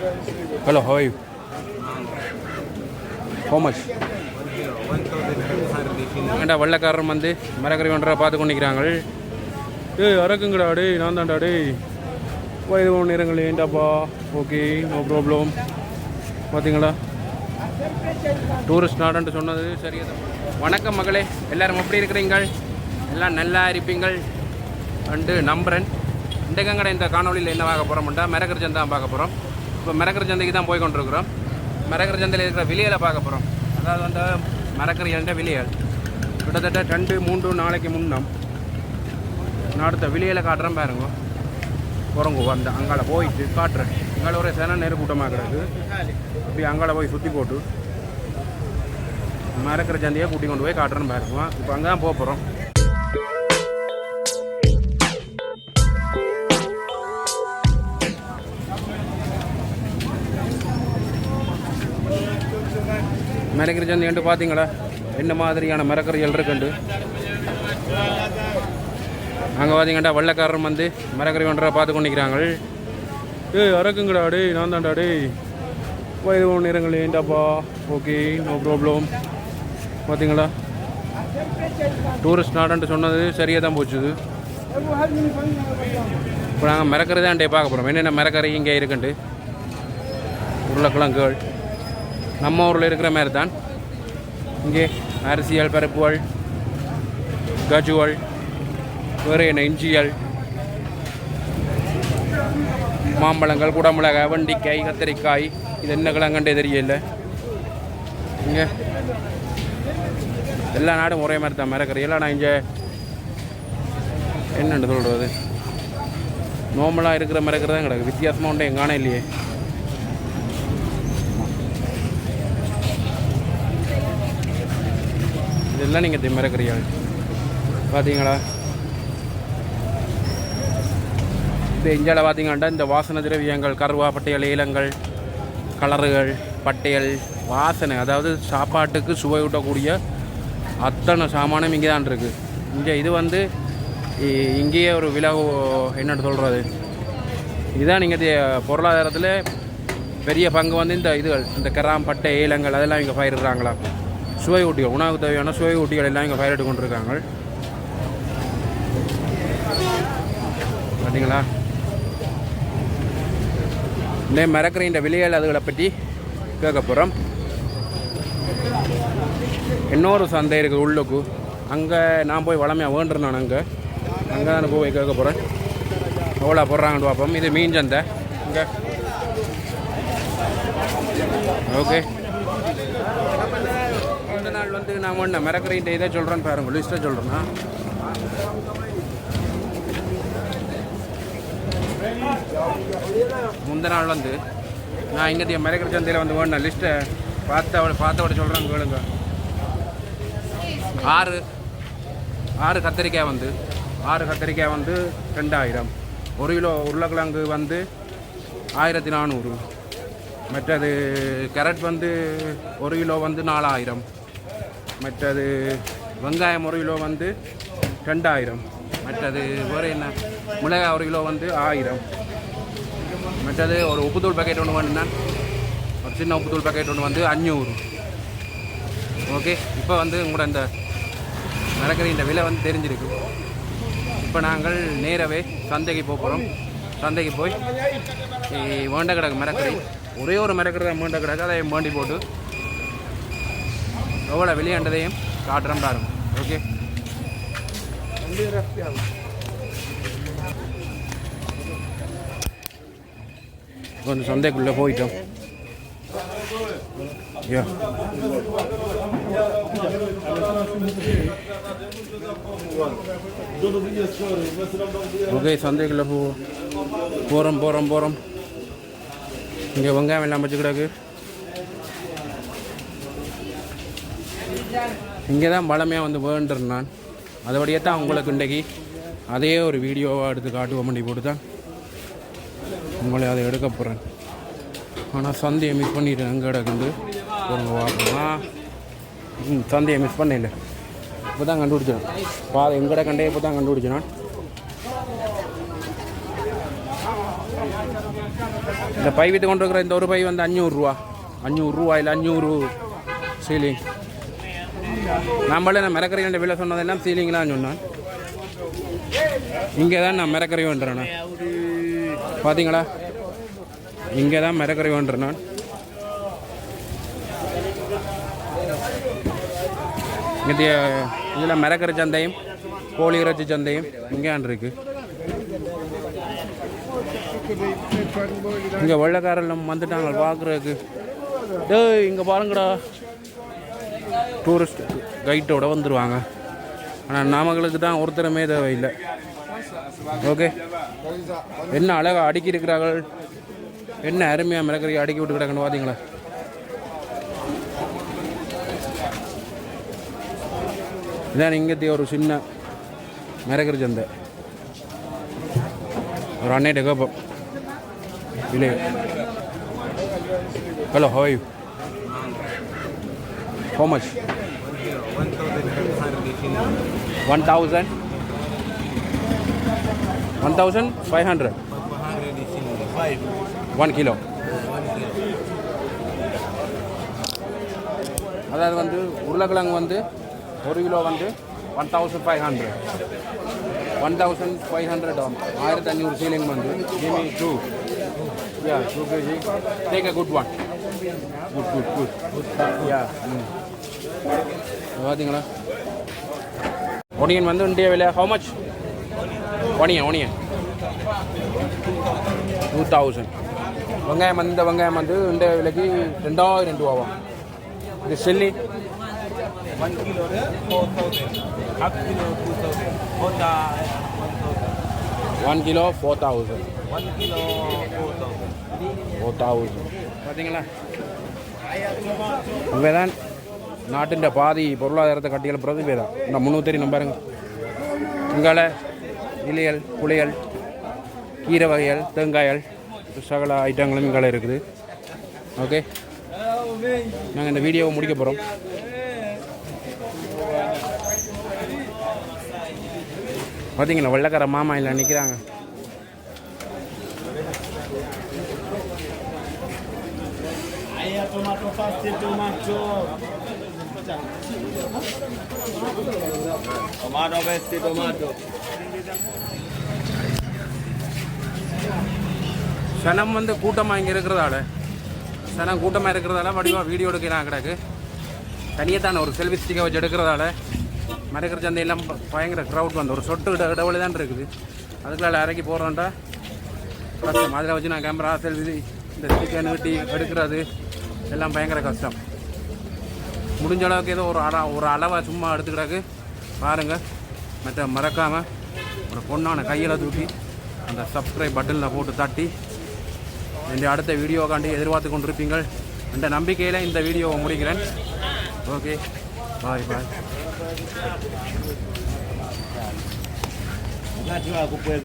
Hello, how are you? How much? ஏண்டா வெள்ளைக்காரன் வந்து மரக்கறி ஒன்றரை பார்த்து கொண்டிருக்கிறாங்க. ஏய் அரக்குங்கடா டே, நான் தான்டா டே. வயது ஒன்று இருங்களே ஏண்டாப்பா. Okay, no problem. பார்த்தீங்களா, டூரிஸ்ட் நாடுன்ட்டு சொன்னது சரியா தான். வணக்கம் மகளே, எல்லோரும் எப்படி இருக்கிறீங்கள்? எல்லாம் நல்லா இருப்பீங்கள் அண்டு நம்புகிறேன். இன்றைக்கங்கட இந்த காணொலியில் என்ன பார்க்க போகிறோம்ட்டா மரக்கறி சந்தை தான் பார்க்க போகிறோம். இப்போ மரக்கறி சந்தைக்கு தான் போய் கொண்டிருக்கிறோம். மரக்கறி சந்தையில் இருக்கிற விலைகளை பார்க்க போகிறோம். அதாவது வந்து மரக்கறிகள்ன்ற விலைகள் கிட்டத்தட்ட 2-3 நாளைக்கு முன்னம் நான் அடுத்த விலையில காட்டுறேன் பாருங்க. குரங்கு அந்த அங்கால போயிட்டு காட்டுறேன். அங்கால ஒரு சேன நேரு கூட்டமாக கிடக்கு. அப்படி அங்கால போய் சுற்றி போட்டு மரக்கறி சந்தையை கூட்டி கொண்டு போய் காட்டுறேன்னு பாருங்க. இப்போ அங்கே தான் போக போகிறோம். மரக்கறி சந்தை பார்த்தீங்களா என்ன மாதிரியான மரக்கறிகள் இருக்குண்டு. அங்கே பார்த்தீங்கடா வெள்ளைக்காரன் வந்து மரக்கறி ஒன்றரை பார்த்து கொண்டிருக்கிறாங்க. ஏய் அரக்குங்கடா டே, நான் தான்டா டே. வயது ஒன்று இருங்களே ஏண்டாப்பா. Okay, no problem. பார்த்தீங்களா, டூரிஸ்ட் நாடுன்ட்டு சொன்னது சரியாக தான் போச்சுது. இப்போ நாங்கள் மரக்கறி தான் டே பார்க்க போகிறோம். என்னென்ன மரக்கறி இங்கே இருக்குண்டு. உருளைக்கிழங்குகள் நம்ம ஊரில் இருக்கிற மாதிரி தான். இங்கே அரிசிகள், பருப்புகள், கஜுகள், வேறு என்ன இஞ்சிகள், மாம்பழங்கள், குடமிளகாய், வெண்டிக்காய், கத்திரிக்காய். இது என்ன கிழங்கண்டே தெரியல. இங்கே எல்லா நாடும் ஒரே மாதிரி தான் மரக்கறி எல்லாம். நான் இங்கே என்னென்னு சொல்கிறது, நோம்பலாக இருக்கிற மரக்கறி தான் கிடக்கு. வித்தியாசமாக உண்டு எங்கானே இல்லையே. இதெல்லாம் நீங்கள் மரக்கறியாள் பார்த்தீங்களா. இந்த இந்தியாவில் பார்த்தீங்கன்னா இந்த வாசனை திரவியங்கள், கருவா, பட்டையல், ஏலங்கள், கலர்கள், பட்டையல், வாசனை, அதாவது சாப்பாட்டுக்கு சுவை ஊட்டக்கூடிய அத்தனை சாமானும் இங்கே தான் இருக்குது. இங்கே இது வந்து இங்கேயே ஒரு விலகு என்னென்னு சொல்கிறது. இதுதான் நீங்கள் பொருளாதாரத்தில் பெரிய பங்கு வந்து இந்த இதுகள், இந்த கராம், பட்டை, ஏலங்கள் அதெல்லாம் இங்கே பயிரிடுறாங்களா. சுவை ஊட்டிகள், உணவுக்கு தேவையான சுவை ஊட்டிகள் எல்லாம் இங்கே பயிரிட்டு கொண்டிருக்காங்க. பார்த்தீங்களா, இந்த மரக்கறின்ற விலைகள் அதுகளை பற்றி கேட்க போகிறோம். இன்னொரு சந்தை இருக்குது உள்ளுக்கு. அங்கே நான் போய் வளமையாக வேண்டுறேன். நான் அங்கே தான் போய் கேட்க போகிறேன். எவ்வளோ போடுறாங்கன்னு பார்ப்போம். இது மீன் சந்தை இங்கே. ஓகே, இந்த நாள் வந்து நான் ஒன்று மரக்கறின்ற இதை சொல்கிறேன்னு பாருங்க, லிஸ்ட்டை சொல்கிறேன்னா. முந்த நாள் வந்து நான் இங்கே மரக்கறி சந்தையில் வந்து வேணும் லிஸ்ட்டை பார்த்தவட சொல்கிறேன் கேளுங்க. 6 கத்திரிக்காய் வந்து 2000. 1 கிலோ உருளைக்கிழங்கு வந்து 1400. மற்றது கேரட் வந்து 1 கிலோ வந்து 4000. மற்றது வெங்காயம் 1 கிலோ வந்து 2000. மற்றது வேறு என்ன மிளகாய் 1 கிலோ வந்து 1000. மற்றது ஒரு உப்புத்தூள் பேக்கெட் ஒன்று வேணுன்னா ஒரு சின்ன உப்புத்தூள் பேக்கெட் ஒன்று வந்து 500. ஓகே, இப்போ வந்து உங்களோட இந்த மரக்கறின்ற விலை வந்து தெரிஞ்சிருக்கு. இப்போ நாங்கள் நேரவே சந்தைக்கு போக போகிறோம். சந்தைக்கு போய் வேண்ட கிடக்கு மரக்கறி, ஒரே ஒரு மரக்கறி தான் வேண்ட கிடக்கு. அதை வேண்டி போட்டு எவ்வளோ வெளியாண்டதையும் காட்டுறோம் பாருங்க. ஓகே, கொஞ்சம் சந்தைக்குள்ளே போயிட்டோம். ஓகே, சந்தைக்குள்ளே போகிறோம். இங்கே வெங்காயம் எல்லாம் வச்சு கிடக்கு. இங்கே தான் பழமையாக வந்து வேண்டுறேன் நான். அதோடையே தான் உங்களுக்கு இன்றைக்கி அதே ஒரு வீடியோவாக எடுத்து காட்டுவோம் பண்ணி போட்டு தான் உங்களை அதை எடுக்க போகிறேன். ஆனால் சந்தையை மிஸ் பண்ணிட்டேன். எங்கே கிடக்குண்டு ஒரு வாரமா சந்தையை மிஸ் பண்ணல. இப்போ தான் கண்டுபிடிச்சேன். எங்கட கண்டே இப்போ தான் கண்டுபிடிச்சேன். இந்த பை விற்று கொண்டு இருக்கிற இந்த ஒரு பை வந்து 500 ரூபா. 500 ரூபாயில் 500 சீலிங். நம்மளே நான் மிரக்கறி விலை சொன்னதெல்லாம் சீலிங்லாம் சொன்னேன். இங்கே தான் நான் மிரக்கறி வேண்டுறேன். பார்த்தீங்களா, இங்கே தான் மிரக்கறி வேண்டுறேன் நான். இங்கே இதில் மிரக்கறி சந்தையும் கோழி இறைச்சி சந்தையும் இங்கேயான் இருக்கு. இங்கே வெள்ளைக்காரெல்லாம் வந்துட்டாங்க பார்க்குறதுக்கு. டேய் இங்கே பாருங்கடா, டூரிஸ்ட் கைட்டோட வந்துடுவாங்க. ஆனால் நாமங்களுக்கு தான் ஒருத்தருமே தேவையில்லை. ஓகே, என்ன அழகாக அடுக்கி இருக்கிறார்கள், என்ன அருமையாக மிளகறி அடுக்கி விட்டு கிடக்குன்னு பார்த்தீங்களா. இதான் இங்கே ஒரு சின்ன மிளகறி சந்தை. ஒரு அன்னைட்ட கேட்போம். இல்லை, hello, how are you? How much? 1,000? 1,500? 1 kilo. அதாவது வந்து உருளைக்கிழங்கு வந்து 1 கிலோ வந்து 1,500. 1,500 1500 சீலிங் வந்து. Give me 2. Yeah, 2 kg. Take a good one. Good. Yeah. பார்த்தீங்களா, ஒனியன் வந்து இந்திய விலை how much? ஒனியன் 2,000. வெங்காயம் வந்து இந்த வெங்காயம் வந்து இந்திய விலைக்கு 2,000 ரூபாவா. இது Selli 1 kilo 4,000. Half kilo 2,000. 1 kilo 4,000. 1 kilo 4,000. பார்த்தீங்களா, இவை தான் நாட்டின் பாதி பொருளாதாரத்தை கட்டியல் பிரதிபே தான். இந்த 300 நம்பருங்க. இங்கால இலையல், புளியல், கீரை வகைகள், தேங்காயல், சகல ஐட்டங்களும் இங்கால இருக்குது. ஓகே, நாங்கள் இந்த வீடியோவை முடிக்க போகிறோம். பார்த்தீங்களா, வெள்ளைக்கார மாமா இல்லை நிற்கிறாங்க. Tomato pasta, tomato. Tomato pasta, tomato. சனம் வந்து கூட்டமாக இங்கே இருக்கிறதால வடிவாக வீடியோ எடுக்கலாம் கிடக்கு. தனியாக ஒரு செல்ஃபி ஸ்டிக்கை வச்சு எடுக்கிறதால மரக்கிற சந்தையெல்லாம் பயங்கர க்ரௌட் வந்து ஒரு சொட்டு இடவழி தான் இருக்குது. அதுக்குள்ள இறக்கி போகிறோன்ட்டா கஷ்டம். அதில் வச்சு நான் கேமரா செல்ஃபி இந்த ஸ்டிக்கை நீட்டி எடுக்கிறது எல்லாம் பயங்கர கஷ்டம். முடிஞ்ச அளவுக்கு ஏதோ ஒரு அளவாக சும்மா எடுத்துக்கிடாக்கு பாருங்கள். மறக்காமல் ஒரு பொண்ணான கையில் தூக்கி அந்த சப்ஸ்கிரைப் பட்டனில் போட்டு தட்டி இந்த அடுத்த வீடியோக்காண்டி எதிர்பார்த்து கொண்டிருப்பீங்கள் என்ற நம்பிக்கையில் இந்த வீடியோவை முடிக்கிறேன். ஓகே, பாய்.